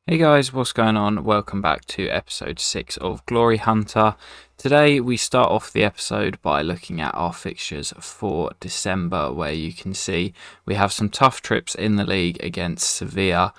Hey guys, what's going on? Welcome back to episode 6 of Glory Hunter. Today we start off the episode by looking at our fixtures for December, where you can see we have some tough trips in the league against Sevilla,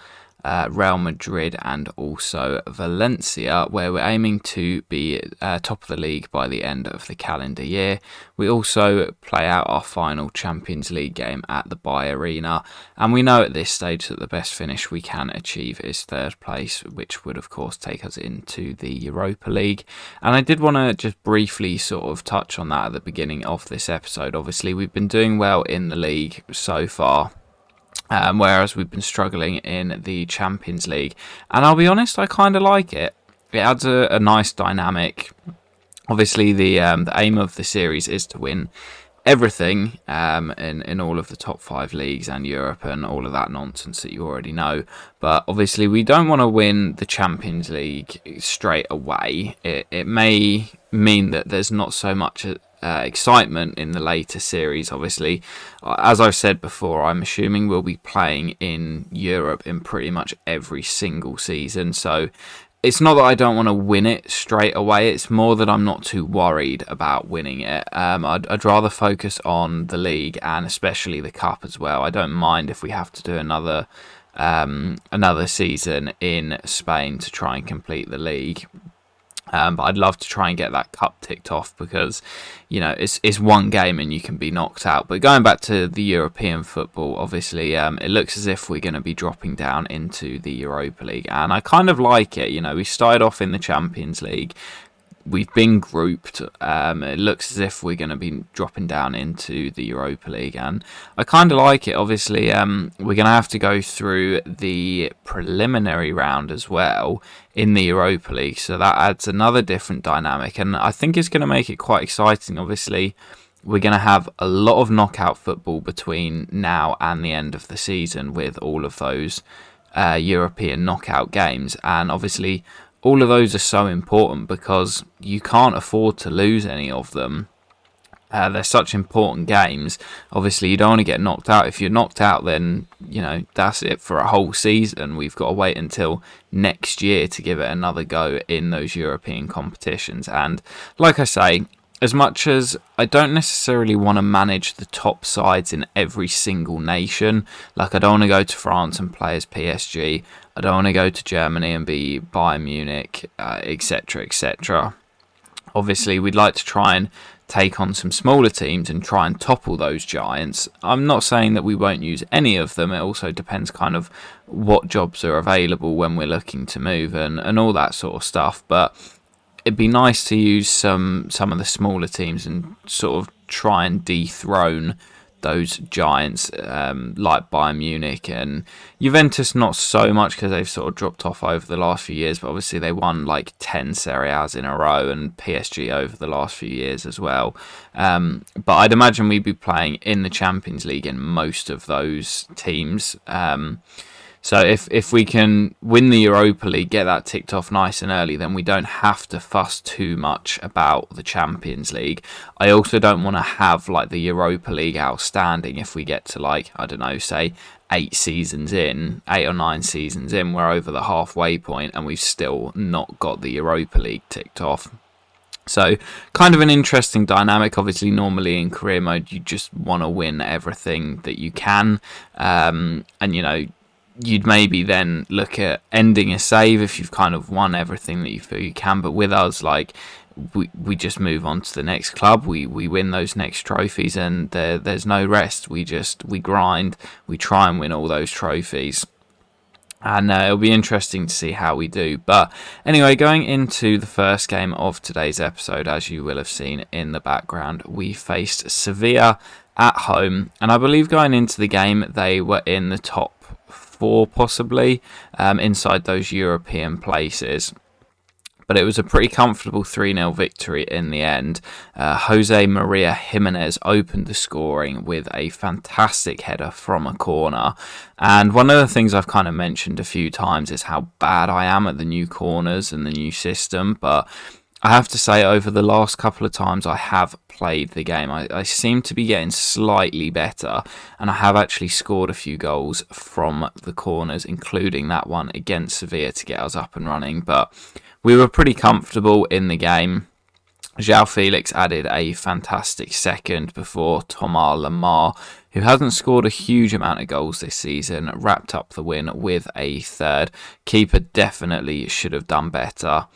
Real Madrid and also Valencia, where we're aiming to be top of the league by the end of the calendar year. We also play out our final Champions League game at the Bay Arena, and we know at this stage that the best finish we can achieve is third place, which would of course take us into the Europa League. And I did want to just briefly sort of touch on that at the beginning of this episode. Obviously, we've been doing well in the league so far, whereas we've been struggling in the Champions League. And I'll be honest, I kind of like it. It adds a nice dynamic. Obviously, the aim of the series is to win everything in all of the top 5 leagues and Europe and all of that nonsense that you already know. But obviously, we don't want to win the Champions League straight away. It may mean that there's not so much excitement in the later series. Obviously, as I've said before, I'm assuming we'll be playing in Europe in pretty much every single season. So it's not that I don't want to win it straight away. It's more that I'm not too worried about winning it. I'd rather focus on the league and especially the cup as well. I don't mind if we have to do another season in Spain to try and complete the league. But I'd love to try and get that cup ticked off because, it's one game and you can be knocked out. But going back to the European football, obviously, it looks as if we're going to be dropping down into the Europa League. And I kind of like it. We started off in the Champions League. We've been grouped. It looks as if we're going to be dropping down into the Europa League, and I kind of like it. Obviously, we're going to have to go through the preliminary round as well in the Europa League, so that adds another different dynamic, and I think it's going to make it quite exciting. Obviously, we're going to have a lot of knockout football between now and the end of the season with all of those European knockout games, and obviously all of those are so important because you can't afford to lose any of them. They're such important games. Obviously, you don't want to get knocked out. If you're knocked out, then, that's it for a whole season. We've got to wait until next year to give it another go in those European competitions. And like I say, as much as I don't necessarily want to manage the top sides in every single nation, like I don't want to go to France and play as PSG, I don't want to go to Germany and be Bayern Munich, etc., etc. Obviously, we'd like to try and take on some smaller teams and try and topple those giants. I'm not saying that we won't use any of them. It also depends kind of what jobs are available when we're looking to move and all that sort of stuff. But it'd be nice to use some of the smaller teams and sort of try and dethrone those giants like Bayern Munich and Juventus. Not so much because they've sort of dropped off over the last few years, but obviously they won like 10 Serie A's in a row, and PSG over the last few years as well. But I'd imagine we'd be playing in the Champions League in most of those teams. So if we can win the Europa League, get that ticked off nice and early, then we don't have to fuss too much about the Champions League. I also don't want to have like the Europa League outstanding if we get to like, I don't know, say 8 or 9 seasons in, we're over the halfway point and we've still not got the Europa League ticked off. So kind of an interesting dynamic. Obviously, normally in career mode, you just want to win everything that you can. And, you'd maybe then look at ending a save if you've kind of won everything that you feel you can. But with us, like, we just move on to the next club. We win those next trophies, and there's no rest. We grind. We try and win all those trophies. And it'll be interesting to see how we do. But anyway, going into the first game of today's episode, as you will have seen in the background, we faced Sevilla at home. And I believe going into the game, they were in the top 4 possibly, inside those European places. But it was a pretty comfortable 3-0 victory in the end. Jose Maria Jimenez opened the scoring with a fantastic header from a corner. And one of the things I've kind of mentioned a few times is how bad I am at the new corners and the new system. But I have to say, over the last couple of times I have played the game, I seem to be getting slightly better, and I have actually scored a few goals from the corners, including that one against Sevilla to get us up and running. But we were pretty comfortable in the game. João Felix added a fantastic second before Thomas Lemar, who hasn't scored a huge amount of goals this season, wrapped up the win with a third. Keeper definitely should have done better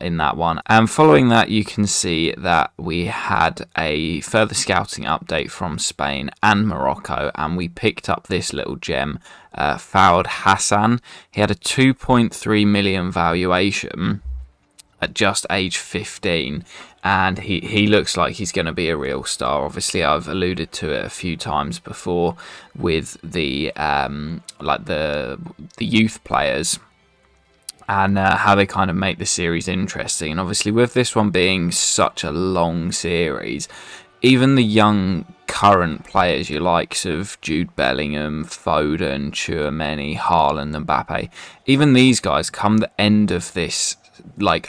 in that one. And following that, you can see that we had a further scouting update from Spain and Morocco, and we picked up this little gem, Fouad Hassan. He had a 2.3 million valuation at just age 15, and he looks like he's going to be a real star. Obviously, I've alluded to it a few times before with the the youth players and how they kind of make the series interesting. And obviously, with this one being such a long series, even the young current players, your likes of Jude Bellingham, Foden, Tchouaméni, Haaland, and Mbappe, even these guys, come the end of this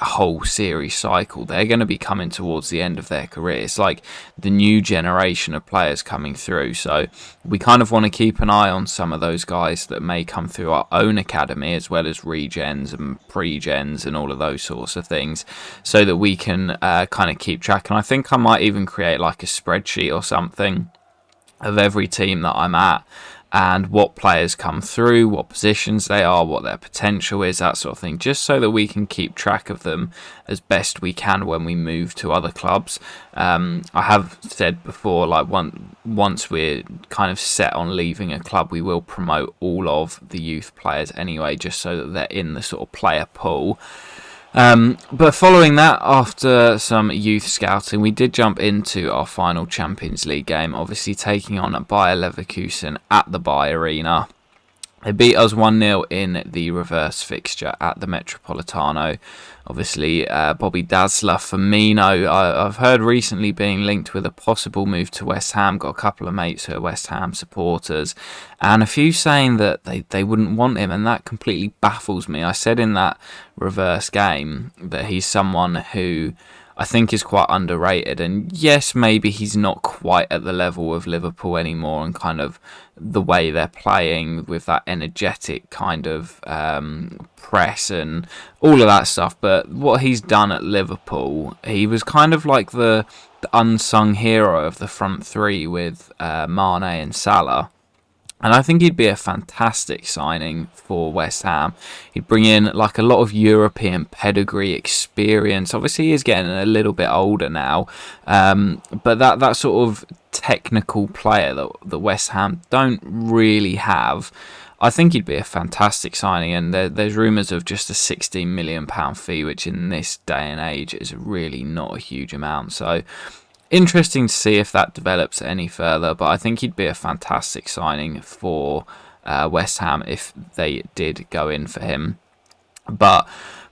whole series cycle, they're going to be coming towards the end of their career. It's like the new generation of players coming through, so we kind of want to keep an eye on some of those guys that may come through our own academy, as well as regens and pre-gens and all of those sorts of things, so that we can kind of keep track. And I think I might even create like a spreadsheet or something of every team that I'm at, and what players come through, what positions they are, what their potential is, that sort of thing, just so that we can keep track of them as best we can when we move to other clubs. I have said before, like once we're kind of set on leaving a club, we will promote all of the youth players anyway, just so that they're in the sort of player pool. But following that, after some youth scouting, we did jump into our final Champions League game, obviously taking on Bayer Leverkusen at the Bayer Arena. They beat us 1-0 in the reverse fixture at the Metropolitano. Obviously, Bobby Dazzler, Firmino, I've heard recently being linked with a possible move to West Ham. Got a couple of mates who are West Ham supporters, and a few saying that they wouldn't want him, and that completely baffles me. I said in that reverse game that he's someone who I think is quite underrated, and yes, maybe he's not quite at the level of Liverpool anymore, and kind of the way they're playing with that energetic kind of press and all of that stuff. But what he's done at Liverpool, he was kind of like the unsung hero of the front three with Mane and Salah. And I think he'd be a fantastic signing for West Ham. He'd bring in like a lot of European pedigree, experience. Obviously, he is getting a little bit older now, but that sort of technical player that West Ham don't really have, I think he'd be a fantastic signing. And there's rumours of just a £16 million fee, which in this day and age is really not a huge amount. So interesting to see if that develops any further, but I think he'd be a fantastic signing for West Ham if they did go in for him. But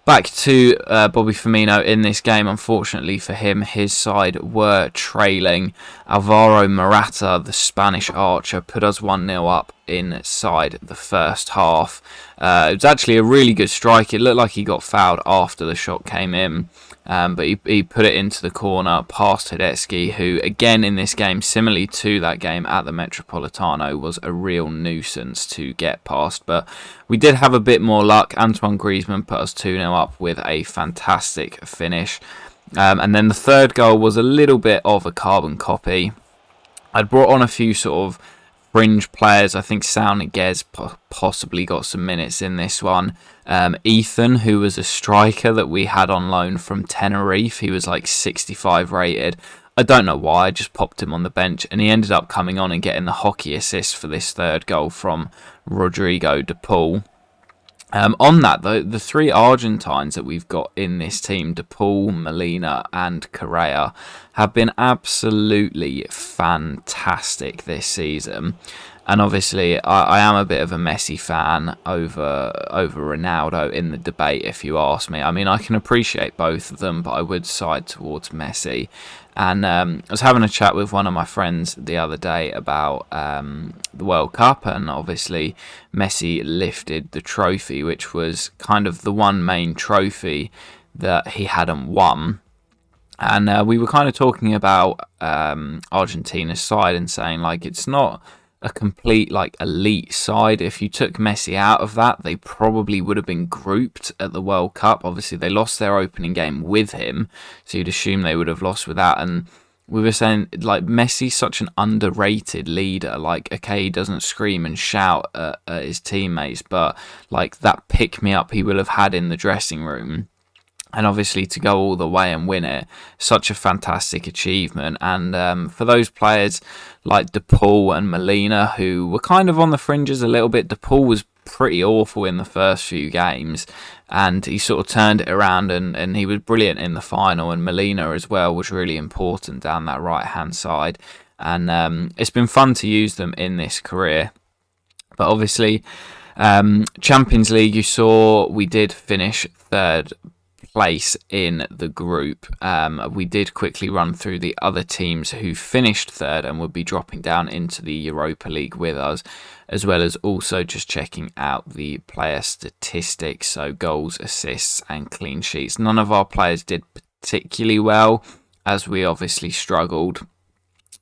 back to Bobby Firmino in this game. Unfortunately for him, his side were trailing. Alvaro Morata, the Spanish archer, put us 1-0 up inside the first half. It was actually a really good strike. It looked like he got fouled after the shot came in. But he put it into the corner past Tedeschi, who again in this game, similarly to that game at the Metropolitano, was a real nuisance to get past. But we did have a bit more luck. Antoine Griezmann put us 2-0 up with a fantastic finish. And then the third goal was a little bit of a carbon copy. I'd brought on a few sort of fringe players. I think Sao Niguez possibly got some minutes in this one. Ethan, who was a striker that we had on loan from Tenerife, he was like 65 rated. I don't know why, I just popped him on the bench, and he ended up coming on and getting the hockey assist for this third goal from Rodrigo de Paul. On that, though, the three Argentines that we've got in this team, De Paul, Molina and Correa, have been absolutely fantastic this season. And obviously, I am a bit of a Messi fan over Ronaldo in the debate, if you ask me. I mean, I can appreciate both of them, but I would side towards Messi. And I was having a chat with one of my friends the other day about the World Cup, and obviously Messi lifted the trophy, which was kind of the one main trophy that he hadn't won. And we were kind of talking about Argentina's side and saying, like, it's not a complete, like, elite side. If you took Messi out of that, they probably would have been grouped at the World Cup. Obviously, they lost their opening game with him, so you'd assume they would have lost without. And we were saying, like, Messi's such an underrated leader. Like, okay, he doesn't scream and shout at his teammates, but, like, that pick-me-up he will have had in the dressing room. And obviously to go all the way and win it, such a fantastic achievement. And for those players like De Paul and Molina, who were kind of on the fringes a little bit, De Paul was pretty awful in the first few games, and he sort of turned it around, and he was brilliant in the final. And Molina as well was really important down that right-hand side. And it's been fun to use them in this career. But obviously, Champions League, you saw we did finish third place in the group. We did quickly run through the other teams who finished third and would be dropping down into the Europa League with us, as well as also just checking out the player statistics, so goals, assists and clean sheets. None of our players did particularly well, as we obviously struggled.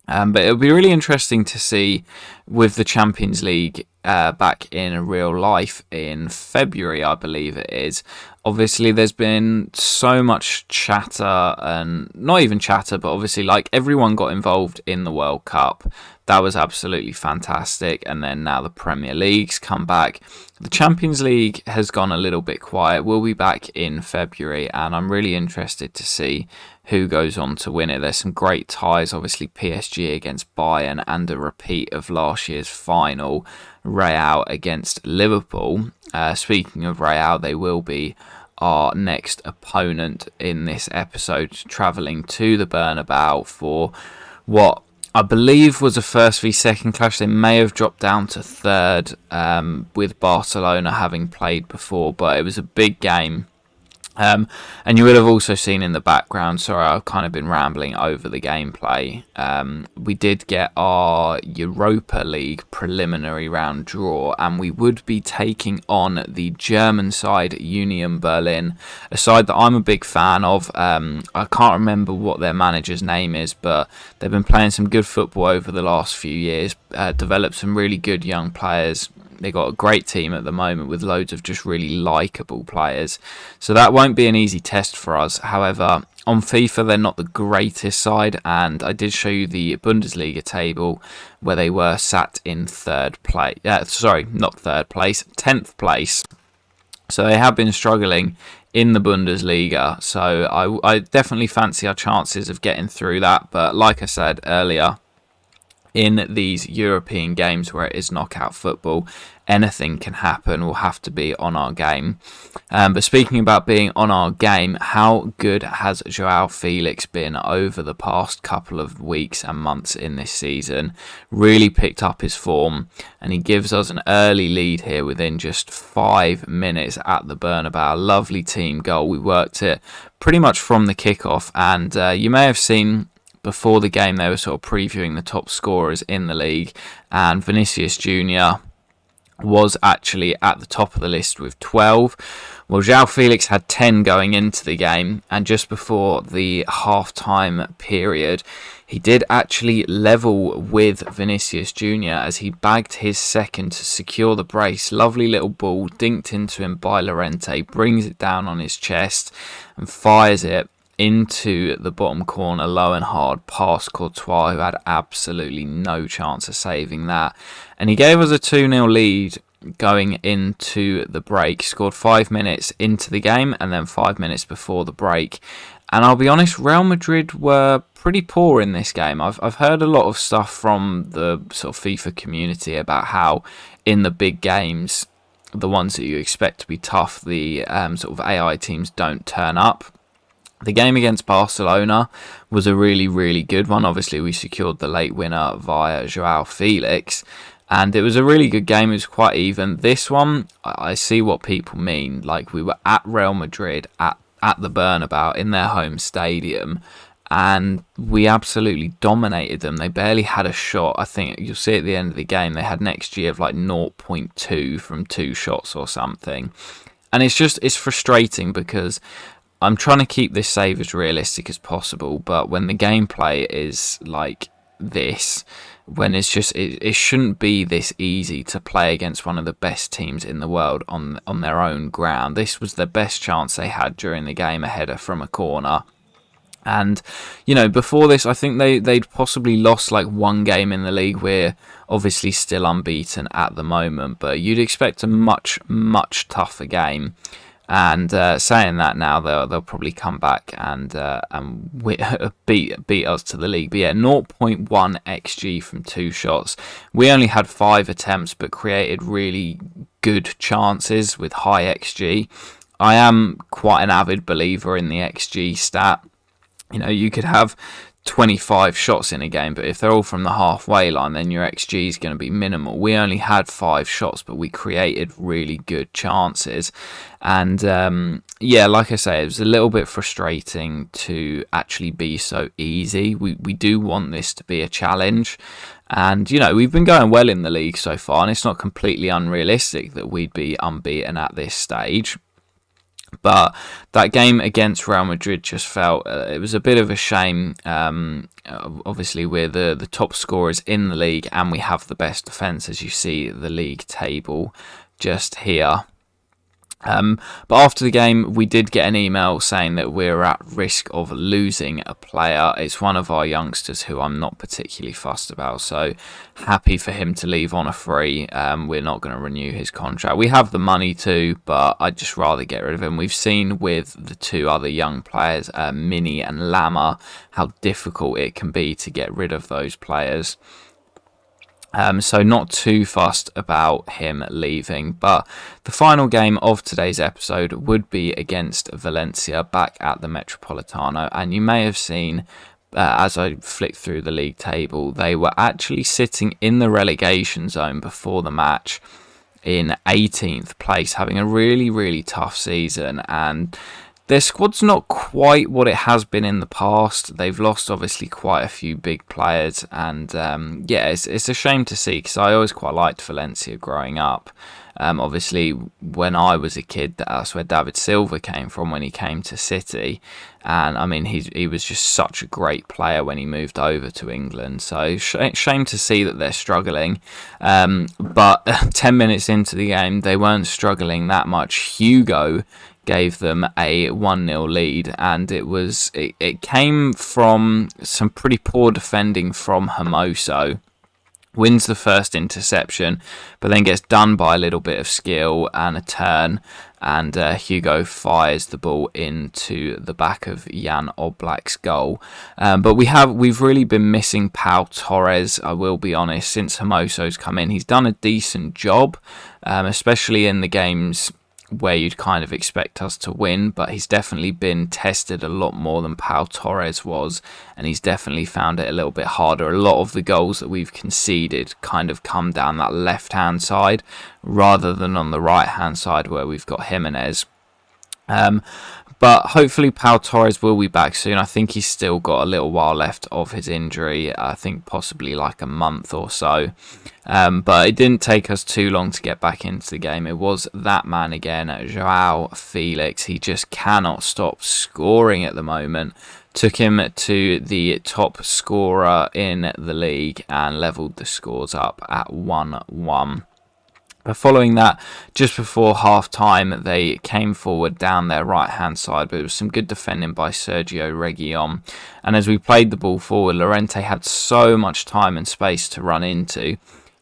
But it'll be really interesting to see with the Champions League back in real life in February, I believe it is. Obviously, there's been so much chatter, and not even chatter, but obviously, like, everyone got involved in the World Cup. That was absolutely fantastic. And then now the Premier League's come back. The Champions League has gone a little bit quiet. We'll be back in February, and I'm really interested to see who goes on to win it. There's some great ties, obviously PSG against Bayern, and a repeat of last year's final, Real against Liverpool. Speaking of Real, they will be our next opponent in this episode, travelling to the Bernabeu for what I believe was a first v second clash. They may have dropped down to third, with Barcelona having played before, but it was a big game. And you would have also seen in the background, sorry, I've kind of been rambling over the gameplay. We did get our Europa League preliminary round draw, and we would be taking on the German side, Union Berlin, a side that I'm a big fan of. I can't remember what their manager's name is, but they've been playing some good football over the last few years, developed some really good young players. They got a great team at the moment with loads of just really likeable players. So that won't be an easy test for us. However, on FIFA, they're not the greatest side. And I did show you the Bundesliga table where they were sat in third place. Sorry, not third place, 10th place. So they have been struggling in the Bundesliga. So I definitely fancy our chances of getting through that. But like I said earlier, in these European games where it is knockout football, anything can happen. We'll have to be on our game. But speaking about being on our game, how good has Joao Felix been over the past couple of weeks and months in this season? Really picked up his form, and he gives us an early lead here within just 5 minutes at the Bernabeu. Lovely team goal. We worked it pretty much from the kickoff, and you may have seen before the game they were sort of previewing the top scorers in the league, and Vinicius Jr. was actually at the top of the list with 12. Well, Joao Felix had 10 going into the game, and just before the half-time period, he did actually level with Vinicius Jr. as he bagged his second to secure the brace. Lovely little ball, dinked into him by Llorente, brings it down on his chest and fires it into the bottom corner, low and hard, past Courtois, who had absolutely no chance of saving that. And he gave us a 2-0 lead going into the break. Scored 5 minutes into the game and then 5 minutes before the break. And I'll be honest, Real Madrid were pretty poor in this game. I've heard a lot of stuff from the sort of FIFA community about how in the big games, the ones that you expect to be tough, the sort of AI teams don't turn up. The game against Barcelona was a really, really good one. Obviously, we secured the late winner via Joao Felix, and it was a really good game. It was quite even. This one, I see what people mean. Like, we were at Real Madrid, at the Bernabeu, in their home stadium, and we absolutely dominated them. They barely had a shot. I think you'll see at the end of the game, they had an XG of like 0.2 from 2 shots or something. And it's frustrating because I'm trying to keep this save as realistic as possible, but when the gameplay is like this, when it's just it shouldn't be this easy to play against one of the best teams in the world on their own ground. This was the best chance they had during the game, a header from a corner. And, you know, before this, I think they'd possibly lost like one game in the league. We're obviously still unbeaten at the moment, but you'd expect a much, much tougher game. And saying that now, they'll probably come back and beat us to the league. But yeah, 0.1 XG from 2 shots. We only had 5 attempts, but created really good chances with high XG. I am quite an avid believer in the XG stat. You know, you could have 25 shots in a game, but if they're all from the halfway line, then your XG is going to be minimal. We only had 5 shots, but we created really good chances. And yeah, like I say, it was a little bit frustrating to actually be so easy. We do want this to be a challenge. And, you know, we've been going well in the league so far, and it's not completely unrealistic that we'd be unbeaten at this stage. But that game against Real Madrid just felt it was a bit of a shame. Obviously, we're the top scorers in the league, and we have the best defence, as you see the league table just here. But after the game, we did get an email saying that we're at risk of losing a player. It's one of our youngsters who I'm not particularly fussed about, so happy for him to leave on a free. We're not going to renew his contract. We have the money to, but I'd just rather get rid of him. We've seen with the 2 other young players, Mini and Lama, how difficult it can be to get rid of those players. So not too fussed about him leaving. But the final game of today's episode would be against Valencia back at the Metropolitano. And you may have seen, as I flicked through the league table, they were actually sitting in the relegation zone before the match in 18th place, having a really, really tough season. And their squad's not quite what it has been in the past. They've lost, obviously, quite a few big players. And, yeah, it's a shame to see, because I always quite liked Valencia growing up. Obviously, when I was a kid, that's where David Silva came from when he came to City. And, I mean, he was just such a great player when he moved over to England. So, shame to see that they're struggling. But 10 minutes into the game, they weren't struggling that much. Hugo gave them a 1-0 lead, and it came from some pretty poor defending from Hermoso. Wins the first interception, but then gets done by a little bit of skill and a turn, and Hugo fires the ball into the back of Jan Oblak's goal. But we've really been missing Pau Torres, I will be honest, since Hermoso's come in. He's done a decent job, especially in the games where you'd kind of expect us to win, but he's definitely been tested a lot more than Pau Torres was, and he's definitely found it a little bit harder. A lot of the goals that we've conceded kind of come down that left-hand side rather than on the right-hand side where we've got Jimenez. But hopefully Pau Torres will be back soon. I think he's still got a little while left of his injury. I think possibly like a month or so. But it didn't take us too long to get back into the game. It was that man again, Joao Felix. He just cannot stop scoring at the moment. Took him to the top scorer in the league and levelled the scores up at 1-1. But following that, just before half-time, they came forward down their right-hand side, but it was some good defending by Sergio Reguilon. And as we played the ball forward, Llorente had so much time and space to run into.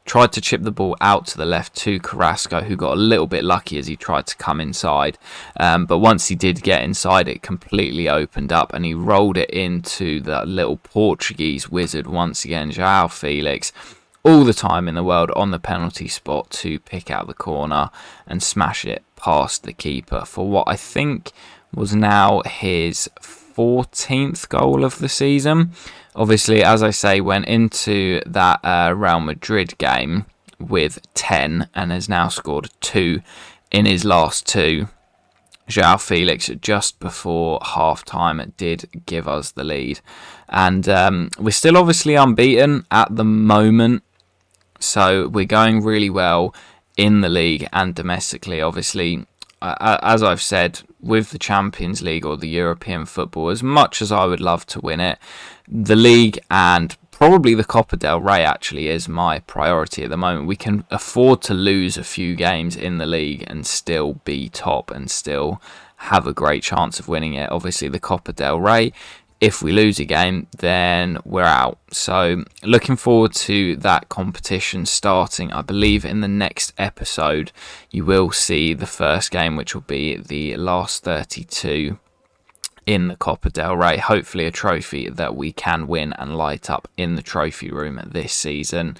Tried to chip the ball out to the left to Carrasco, who got a little bit lucky as he tried to come inside. But once he did get inside, it completely opened up, and he rolled it into the little Portuguese wizard once again, Joao Felix. All the time in the world on the penalty spot to pick out the corner and smash it past the keeper for what I think was now his 14th goal of the season. Obviously, as I say, went into that Real Madrid game with 10 and has now scored 2 in his last 2. Joao Felix, just before half-time, did give us the lead. And we're still obviously unbeaten at the moment. So we're going really well in the league and domestically. Obviously, as I've said with the Champions League or the European football, as much as I would love to win it, the league and probably the Copa del Rey actually is my priority at the moment. We can afford to lose a few games in the league and still be top and still have a great chance of winning it. Obviously, the Copa del Rey, if we lose a game, then we're out. So looking forward to that competition starting. I believe in the next episode you will see the first game, which will be the last 32 in the Copa del Rey. Hopefully a trophy that we can win and light up in the trophy room this season.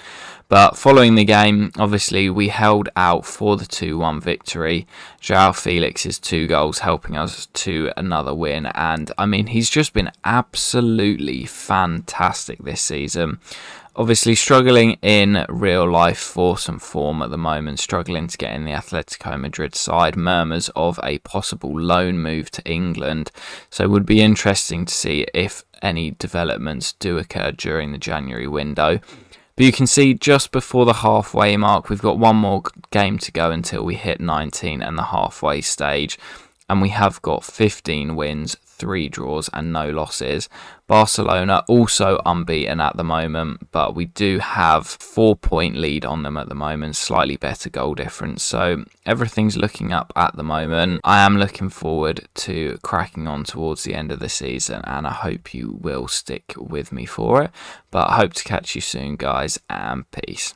But following the game, obviously we held out for the 2-1 victory. João Felix's 2 goals helping us to another win. And I mean, he's just been absolutely fantastic this season. Obviously struggling in real life for some form at the moment, struggling to get in the Atletico Madrid side, murmurs of a possible loan move to England. So it would be interesting to see if any developments do occur during the January window. But you can see just before the halfway mark, we've got one more game to go until we hit 19 and the halfway stage. And we have got 15 wins, 3 draws and no losses. Barcelona also unbeaten at the moment, but we do have 4-point lead on them at the moment, slightly better goal difference. So everything's looking up at the moment. I am looking forward to cracking on towards the end of the season, and I hope you will stick with me for it. But I hope to catch you soon, guys, and peace.